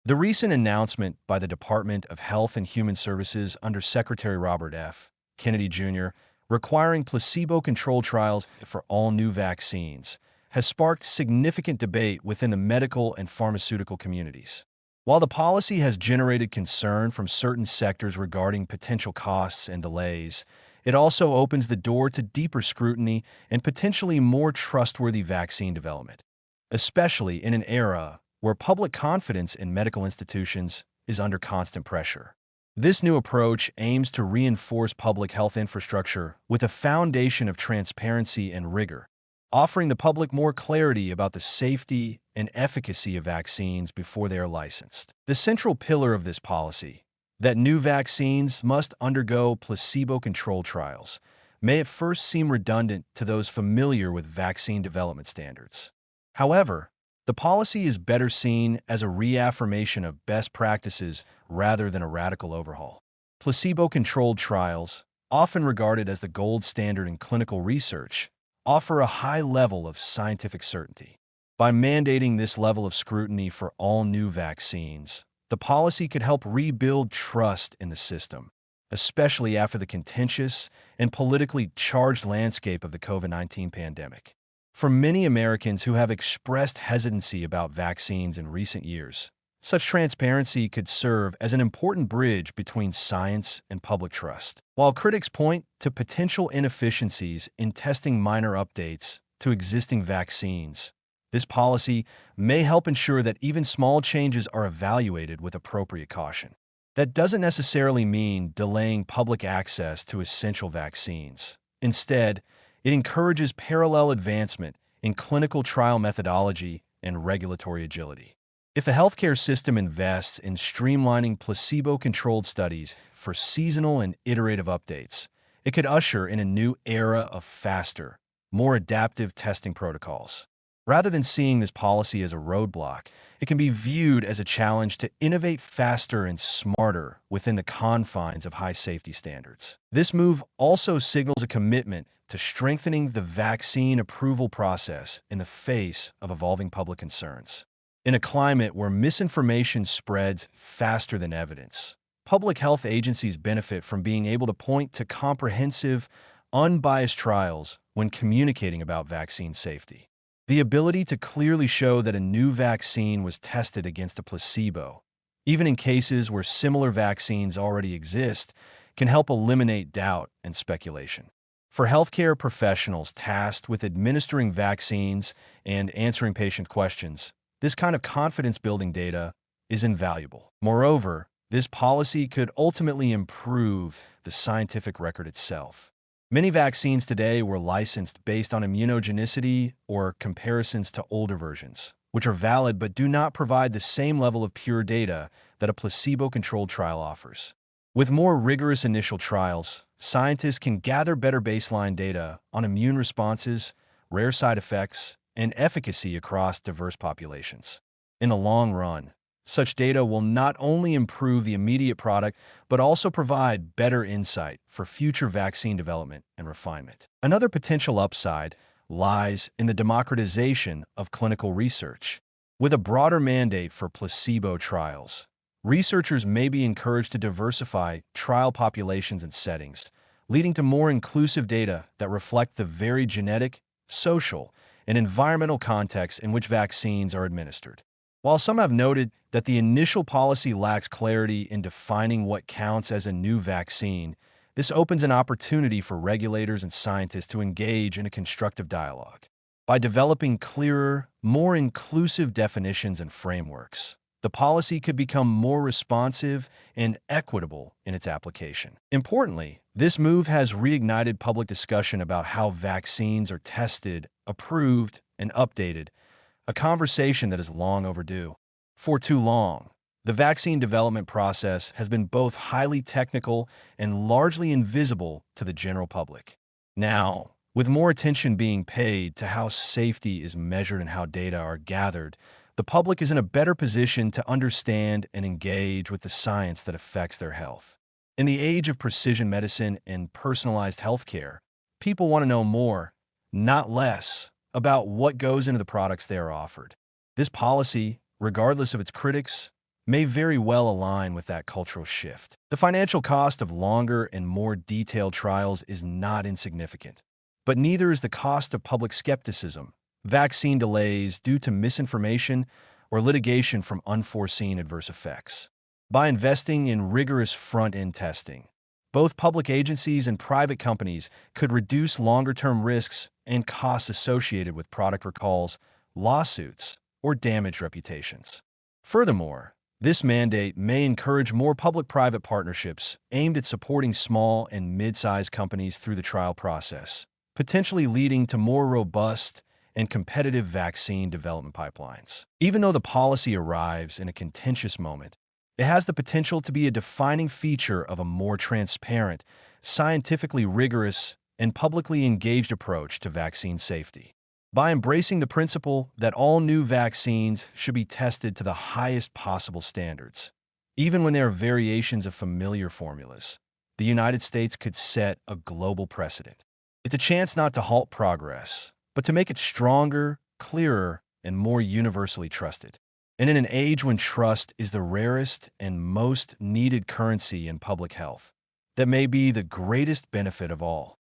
The recent announcement by the Department of Health and Human Services under Secretary Robert F. Kennedy Jr. requiring placebo-controlled trials for all new vaccines has sparked significant debate within the medical and pharmaceutical communities. While the policy has generated concern from certain sectors regarding potential costs and delays, it also opens the door to deeper scrutiny and potentially more trustworthy vaccine development, especially in an era where public confidence in medical institutions is under constant pressure. This new approach aims to reinforce public health infrastructure with a foundation of transparency and rigor, offering the public more clarity about the safety and efficacy of vaccines before they are licensed. The central pillar of this policy, that new vaccines must undergo placebo-controlled trials, may at first seem redundant to those familiar with vaccine development standards. However, the policy is better seen as a reaffirmation of best practices rather than a radical overhaul. Placebo-controlled trials, often regarded as the gold standard in clinical research, offer a high level of scientific certainty. By mandating this level of scrutiny for all new vaccines, the policy could help rebuild trust in the system, especially after the contentious and politically charged landscape of the COVID-19 pandemic. For many Americans who have expressed hesitancy about vaccines in recent years, such transparency could serve as an important bridge between science and public trust. While critics point to potential inefficiencies in testing minor updates to existing vaccines, this policy may help ensure that even small changes are evaluated with appropriate caution. That doesn't necessarily mean delaying public access to essential vaccines. Instead, it encourages parallel advancement in clinical trial methodology and regulatory agility. If the healthcare system invests in streamlining placebo-controlled studies for seasonal and iterative updates, it could usher in a new era of faster, more adaptive testing protocols. Rather than seeing this policy as a roadblock, it can be viewed as a challenge to innovate faster and smarter within the confines of high safety standards. This move also signals a commitment to strengthening the vaccine approval process in the face of evolving public concerns. In a climate where misinformation spreads faster than evidence, public health agencies benefit from being able to point to comprehensive, unbiased trials when communicating about vaccine safety. The ability to clearly show that a new vaccine was tested against a placebo, even in cases where similar vaccines already exist, can help eliminate doubt and speculation. For healthcare professionals tasked with administering vaccines and answering patient questions, this kind of confidence-building data is invaluable. Moreover, this policy could ultimately improve the scientific record itself. Many vaccines today were licensed based on immunogenicity or comparisons to older versions, which are valid but do not provide the same level of pure data that a placebo-controlled trial offers. With more rigorous initial trials, scientists can gather better baseline data on immune responses, rare side effects, and efficacy across diverse populations. In the long run, such data will not only improve the immediate product, but also provide better insight for future vaccine development and refinement. Another potential upside lies in the democratization of clinical research. With a broader mandate for placebo trials, researchers may be encouraged to diversify trial populations and settings, leading to more inclusive data that reflect the varied genetic, social, and environmental contexts in which vaccines are administered. While some have noted that the initial policy lacks clarity in defining what counts as a new vaccine, this opens an opportunity for regulators and scientists to engage in a constructive dialogue. By developing clearer, more inclusive definitions and frameworks, the policy could become more responsive and equitable in its application. Importantly, this move has reignited public discussion about how vaccines are tested, approved, and updated, a conversation that is long overdue. For too long, the vaccine development process has been both highly technical and largely invisible to the general public. Now, with more attention being paid to how safety is measured and how data are gathered, the public is in a better position to understand and engage with the science that affects their health. In the age of precision medicine and personalized healthcare, people want to know more, not less, about what goes into the products they are offered. This policy, regardless of its critics, may very well align with that cultural shift. The financial cost of longer and more detailed trials is not insignificant, but neither is the cost of public skepticism, vaccine delays due to misinformation, or litigation from unforeseen adverse effects. By investing in rigorous front-end testing, both public agencies and private companies could reduce longer-term risks and costs associated with product recalls, lawsuits, or damaged reputations. Furthermore, this mandate may encourage more public-private partnerships aimed at supporting small and mid-sized companies through the trial process, potentially leading to more robust and competitive vaccine development pipelines. Even though the policy arrives in a contentious moment, it has the potential to be a defining feature of a more transparent, scientifically rigorous, and publicly engaged approach to vaccine safety. By embracing the principle that all new vaccines should be tested to the highest possible standards, even when there are variations of familiar formulas, the United States could set a global precedent. It's a chance not to halt progress, but to make it stronger, clearer, and more universally trusted. And in an age when trust is the rarest and most needed currency in public health, that may be the greatest benefit of all.